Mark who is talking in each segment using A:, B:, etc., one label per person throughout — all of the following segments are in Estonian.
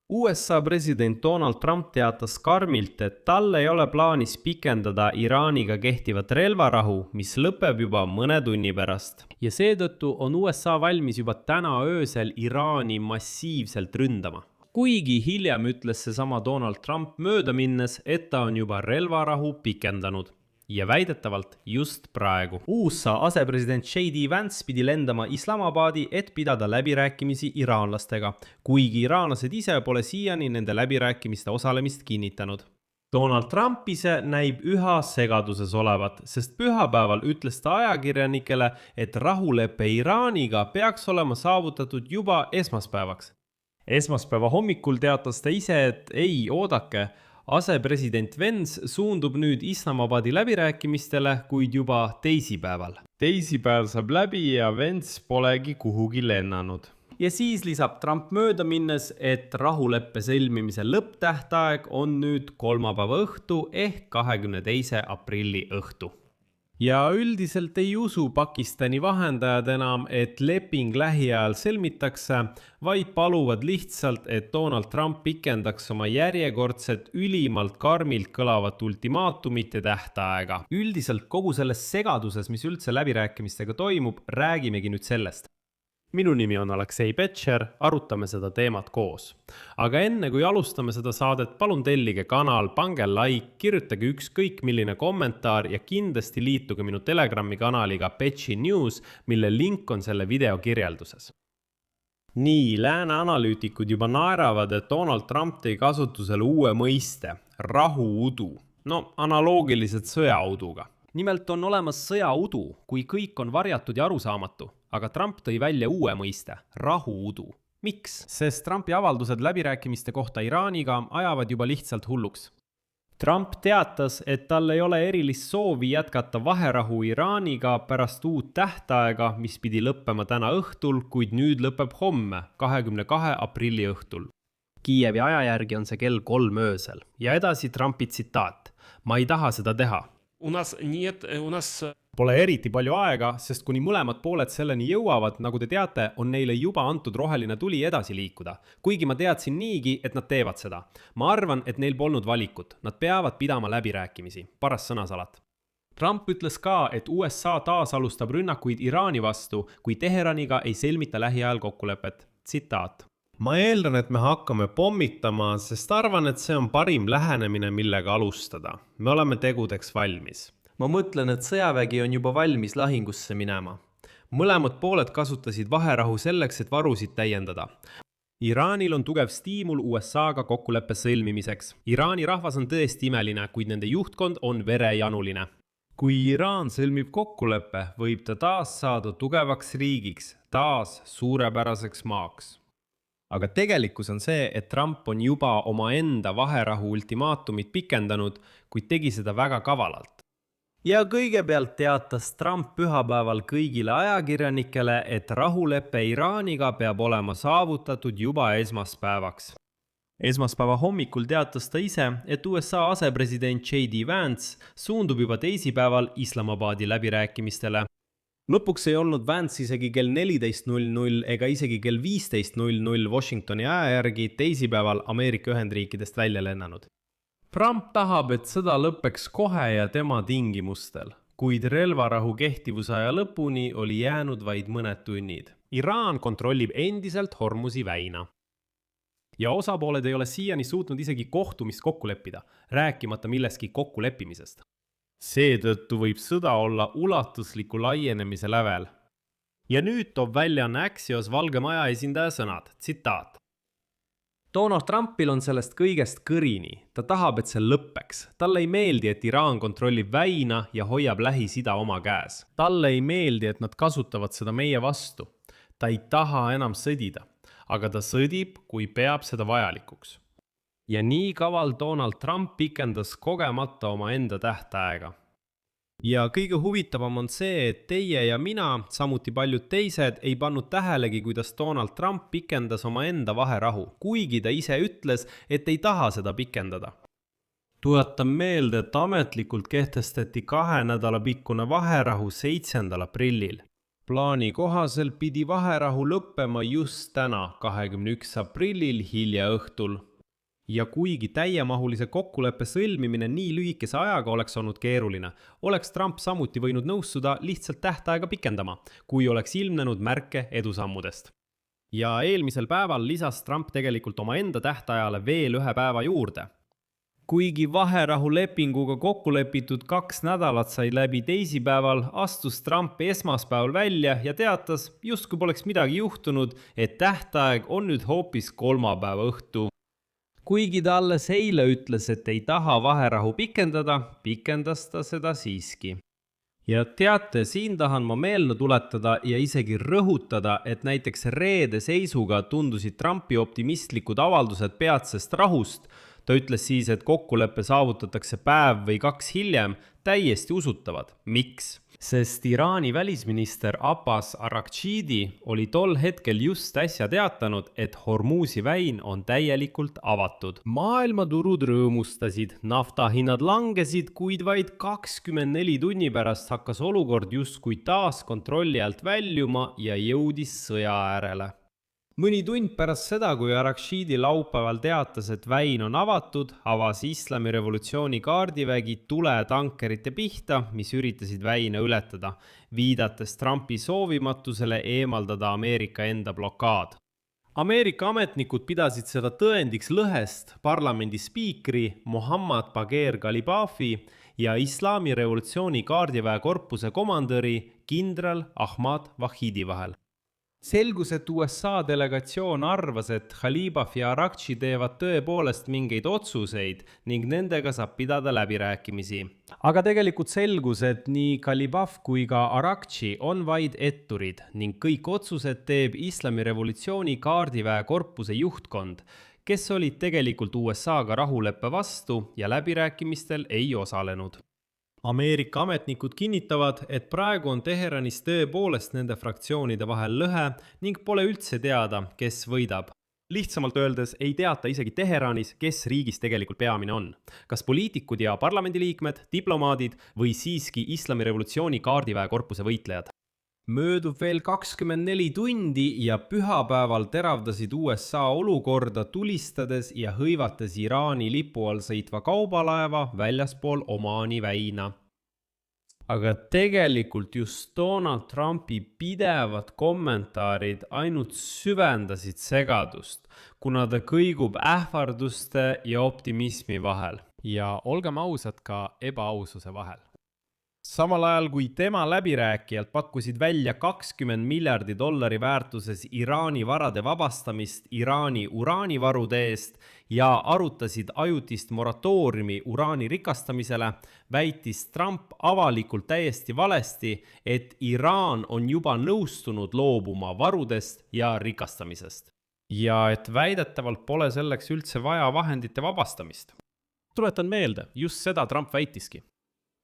A: USA president Donald Trump teatas karmilt, et tal ei ole plaanis pikendada Iraaniga kehtivat relvarahu, mis lõpeb juba mõne tunni pärast. Ja seetõttu on USA valmis juba täna öösel Iraani massiivselt ründama. Kuigi hiljem ütles seesama Donald Trump mööda minnes, et ta on juba relvarahu pikendanud. Ja väidetavalt just praegu. USA asepresident J.D. Vance pidi lendama Islamabadi, et pidada läbirääkimisi iraanlastega, kuigi iraanlased ise pole siiani nende läbirääkimiste osalemist kinnitanud. Donald Trump ise näib üha segaduses olevat, sest pühapäeval ütles ta ajakirjanikele, et rahulepe Iraaniga peaks olema saavutatud juba esmaspäevaks. Esmaspäeva hommikul teatas ta ise, et ei, oodake, asepresident Vance suundub nüüd Islamabadi läbirääkimistele, kuid juba teisipäeval. Teisipäev saab läbi ja Vance polegi kuhugi lennanud. Ja siis lisab Trump mööda minnes, et rahuleppe sõlmimise lõpptähtaeg on nüüd kolmapäeva õhtu ehk 22. aprilli õhtu. Ja üldiselt ei usu Pakistani vahendajad enam, et leping lähiajal sõlmitakse, vaid paluvad lihtsalt, et Donald Trump pikendaks oma järjekordset ülimalt karmilt kõlavat ultimaatumite tähtaega. Üldiselt kogu selles segaduses, mis üldse läbirääkimistega toimub, räägimegi nüüd sellest. Minu nimi on Aleksei Petšer, arutame seda teemat koos. Aga enne kui alustame seda saadet, palun tellige kanal, pange like, kirjutage ükskõik milline kommentaar ja kindlasti liituge minu Telegrami kanaliga Petši News, mille link on selle video kirjelduses. Nii, lääne analüütikud juba naeravad, et Donald Trump tõi kasutusele uue mõiste, rahuudu, analoogiliselt sõjauduga. Nimelt on olemas sõjaudu, kui kõik on varjatud ja arusaamatu, aga Trump tõi välja uue mõiste, rahuudu. Miks? Sest Trumpi avaldused läbirääkimiste kohta Iraaniga ajavad juba lihtsalt hulluks. Trump teatas, et tal ei ole erilist soovi jätkata vaherahu Iraaniga pärast uut tähtaega, mis pidi lõppema täna õhtul, kuid nüüd lõpeb homme, 22. aprilli õhtul. Kiievi aja järgi on see kell 3 öösel. Ja edasi Trumpi tsitaat. Ma ei taha seda teha. Pole eriti palju aega, sest kuni mõlemad pooled selleni jõuavad, nagu te teate, on neile juba antud roheline tuli edasi liikuda. Kuigi ma teadsin niigi, et nad teevad seda. Ma arvan, et neil polnud valikut. Nad peavad pidama läbirääkimisi. Paras sõnasalat. Trump ütles ka, et USA taas alustab rünnakuid Iraani vastu, kui Teheraniga ei sõlmita lähiajal kokkulepet. Tsitaat. Ma eeldan, et me hakkame pommitama, sest arvan, et see on parim lähenemine, millega alustada. Me oleme tegudeks valmis. Ma mõtlen, et sõjavägi on juba valmis lahingusse minema. Mõlemad pooled kasutasid vaherahu selleks, et varusid täiendada. Iraanil on tugev stiimul USA-ga kokkuleppe sõlmimiseks. Iraani rahvas on tõesti imeline, kuid nende juhtkond on verejanuline. Kui Iraan sõlmib kokkuleppe, võib ta taas saada tugevaks riigiks, taas suurepäraseks maaks. Aga tegelikkus on see, et Trump on juba oma enda vaherahu ultimaatumit pikendanud, kuid tegi seda väga kavalalt. Ja kõigepealt teatas Trump pühapäeval kõigile ajakirjanikele, et rahulepe Iraaniga peab olema saavutatud juba esmaspäevaks. Esmaspäeva hommikul teatas ta ise, et USA asepresident J.D. Vance suundub juba teisipäeval Islamabadi läbirääkimistele. Lõpuks ei olnud Vance isegi kell 14.00 ega isegi kell 15.00 Washingtoni aja järgi teisipäeval Ameerika Ühendriikidest välja lennanud. Trump tahab, et sõda lõpeks kohe ja tema tingimustel, kuid relvarahu kehtivusaja lõpuni oli jäänud vaid mõned tunnid. Iraan kontrollib endiselt Hormuzi väina. Ja osapooled ei ole siiani suutnud isegi kohtumist kokku leppida, rääkimata milleski kokkuleppimisest. Seetõttu võib sõda olla ulatusliku laienemise lävel. Ja nüüd toob välja Axios Valge Maja esindaja sõnad, tsitaat. Donald Trumpil on sellest kõigest kõrini. Ta tahab, et see lõppeks. Talle ei meeldi, et Iraan kontrollib väina ja hoiab Lähis-Ida oma käes. Talle ei meeldi, et nad kasutavad seda meie vastu. Ta ei taha enam sõdida, aga ta sõdib, kui peab seda vajalikuks. Ja nii kaval Donald Trump pikendas kogemata oma enda tähtaega. Ja kõige huvitavam on see, et teie ja mina, samuti paljud teised, ei pannud tähelegi, kuidas Donald Trump pikendas oma enda vaherahu, kuigi ta ise ütles, et ei taha seda pikendada. Tuletan meelde, et ametlikult kehtestati 2 nädala pikkune vaherahu 7. aprillil. plaani kohaselt pidi vaherahu lõppema just täna, 21. aprillil hilja õhtul. Ja kuigi täiemahulise kokkuleppe sõlmimine nii lühikese ajaga oleks olnud keeruline, oleks Trump samuti võinud nõustuda lihtsalt tähtaega pikendama, kui oleks ilmnenud märke edusammudest. Ja eelmisel päeval lisas Trump tegelikult oma enda tähtajale veel 1 päeva juurde. Kuigi vaherahu lepinguga kokku lepitud 2 nädalat sai läbi teisipäeval, astus Trump esmaspäeval välja ja teatas, justkui poleks midagi juhtunud, et tähtaeg on nüüd hoopis kolmapäeva õhtu. Kuigi ta alles eile ütles, et ei taha vaherahu pikendada, pikendas ta seda siiski. Ja teate, siin tahan ma meelde tuletada ja isegi rõhutada, et näiteks reede seisuga tundusid Trumpi optimistlikud avaldused peatsest rahust. Ta ütles siis, et kokkuleppe saavutatakse päev või 2 hiljem, täiesti usutavad. Miks? Sest Iraani välisminister Abbas Araghchidi oli tol hetkel just äsja teatanud, et Hormuzi väin on täielikult avatud. Maailmaturud rõõmustasid, naftahinnad langesid, kuid vaid 24 tunni pärast hakkas olukord justkui taas kontrolli alt väljuma ja jõudis sõja äärele. Mõni tund pärast seda, kui Araghchidi laupäeval teatas, et väin on avatud, avas Islami revolutsiooni kaardivägi tuletankerite pihta, mis üritasid väina ületada, viidates Trumpi soovimatusele eemaldada Ameerika enda blokaad. Ameerika ametnikud pidasid seda tõendiks lõhest parlamendi spiikri Mohammad Bagher Ghalibafi ja Islami revolutsiooni kaardiväe korpuse komandöri kindral Ahmad Vahidi vahel. Selgus, et USA delegatsioon arvas, et Ghalibaf ja Araghchi teevad tõepoolest mingeid otsuseid ning nendega saab pidada läbirääkimisi. Aga tegelikult selgus, et nii Ghalibaf kui ka Araghchi on vaid etturid ning kõik otsused teeb Islami revolutsiooni kaardiväe korpuse juhtkond, kes olid tegelikult USA-ga rahuleppe vastu ja läbirääkimistel ei osalenud. Ameerika ametnikud kinnitavad, et praegu on Teheranis tõepoolest nende fraktsioonide vahel lõhe ning pole üldse teada, kes võidab. Lihtsamalt öeldes ei teata isegi Teheranis, kes riigis tegelikult peamine on. Kas poliitikud ja parlamendiliikmed, diplomaadid või siiski Islami revolutsiooni kaardiväe korpuse võitlejad. Möödub veel 24 tundi ja pühapäeval teravdasid USA olukorda tulistades ja hõivates Iraani lipu all sõitva kaubalaeva väljaspool Omaani väina. Aga tegelikult just Donald Trumpi pidevad kommentaarid ainult süvendasid segadust, kuna ta kõigub ähvarduste ja optimismi vahel. Ja olgem ausad ka ebaaususe vahel. Samal ajal kui tema läbirääkijad pakkusid välja $20 miljardi väärtuses Iraani varade vabastamist Iraani uraanivarude eest ja arutasid ajutist moratooriumi uraani rikastamisele, väitis Trump avalikult täiesti valesti, et Iraan on juba nõustunud loobuma varudest ja rikastamisest. Ja et väidetavalt pole selleks üldse vaja vahendite vabastamist. Tuletan meelde, just seda Trump väitiski.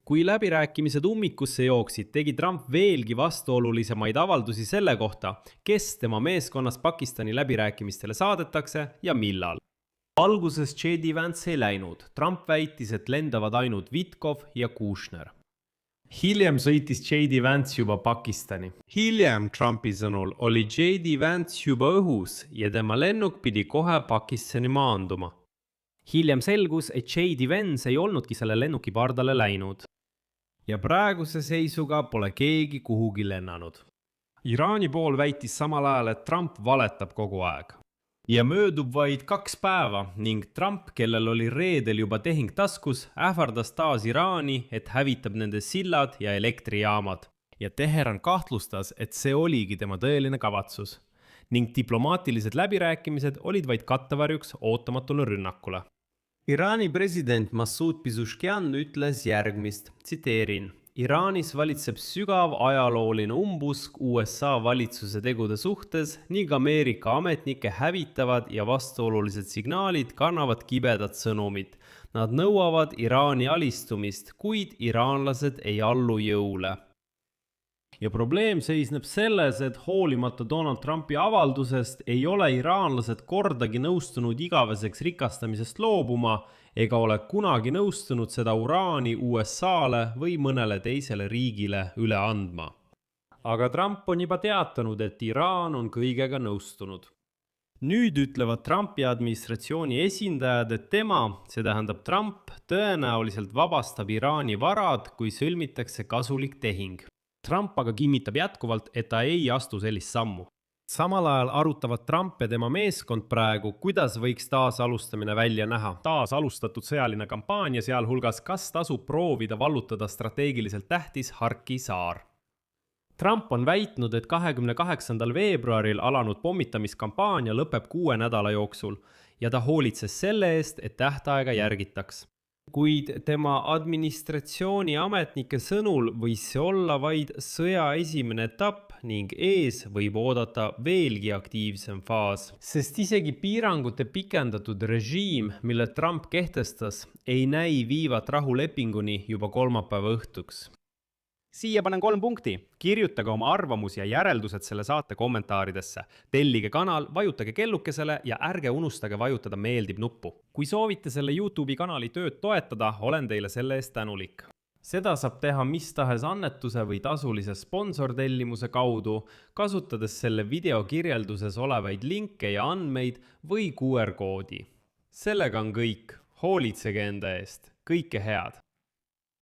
A: Kui läbirääkimised ummikusse jooksid, tegi Trump veelgi vastuolulisemaid avaldusi selle kohta, kes tema meeskonnas Pakistani läbirääkimistele saadetakse ja millal. Alguses J.D. Vance ei läinud. Trump väitis, et lendavad ainult Witkov ja Kushner. Hiljem sõitis J.D. Vance juba Pakistani. Hiljem Trumpi sõnul oli J.D. Vance juba õhus ja tema lennuk pidi kohe Pakistani maanduma. Hiljem selgus, et J.D. Vance ei olnudki selle lennuki pardale läinud. Ja praeguse seisuga pole keegi kuhugi lennanud. Iraani pool väitis samal ajal, et Trump valetab kogu aeg. Ja möödub vaid 2 päeva ning Trump, kellel oli reedel juba tehing taskus, ähvardas taas Iraani, et hävitab nende sillad ja elektrijaamad. Ja Teheran kahtlustas, et see oligi tema tõeline kavatsus. Ning diplomaatilised läbirääkimised olid vaid kattevarjuks ootamatule rünnakule. Iraani president Masoud Pezeshkian ütles järgmist, tsiteerin. Iraanis valitseb sügav ajalooline umbusk USA valitsuse tegude suhtes ning Ameerika ametnike hävitavad ja vastuolulised signaalid kannavad kibedat sõnumit. Nad nõuavad Iraani alistumist, kuid iraanlased ei allu jõule. Ja probleem seisneb selles, et hoolimata Donald Trumpi avaldusest ei ole iraanlased kordagi nõustunud igaveseks rikastamisest loobuma ega ole kunagi nõustunud seda uraani USA-le või mõnele teisele riigile üle andma. aga Trump on juba teatanud, et Iraan on kõigega nõustunud. Nüüd ütlevad Trumpi administratsiooni esindajad, et tema, see tähendab Trump, tõenäoliselt vabastab Iraani varad, kui sõlmitakse kasulik tehing. Trump aga kinnitab jätkuvalt, et ta ei astu sellist sammu. Samal ajal arutavad Trump ja tema meeskond praegu, kuidas võiks taasalustamine välja näha. Taas alustatud sõjaline kampaania, sealhulgas kas tasub proovida vallutada strateegiliselt tähtis Harki saar. Trump on väitnud, et 28. veebruaril alanud pommitamiskampaania lõpeb 6 nädala jooksul ja ta hoolitses selle eest, et tähtaega järgitaks. Kuid tema administratsiooni ametnike sõnul võis see olla vaid sõja esimene etapp ning ees võib oodata veelgi aktiivsem faas. Sest isegi piirangute pikendatud režiim, mille Trump kehtestas, ei näi viivat rahulepinguni juba kolmapäeva õhtuks. Siia panen 3 punkti. Kirjutage oma arvamus ja järeldused selle saate kommentaaridesse. Tellige kanal, vajutage kellukesele ja ärge unustage vajutada meeldib nuppu. Kui soovite selle YouTube'i kanali tööd toetada, olen teile selle eest tänulik. Seda saab teha mis tahes annetuse või tasulise sponsortellimuse kaudu, kasutades selle video kirjelduses olevaid linke ja andmeid või QR-koodi. Sellega on kõik. Hoolitsege enda eest. Kõike head!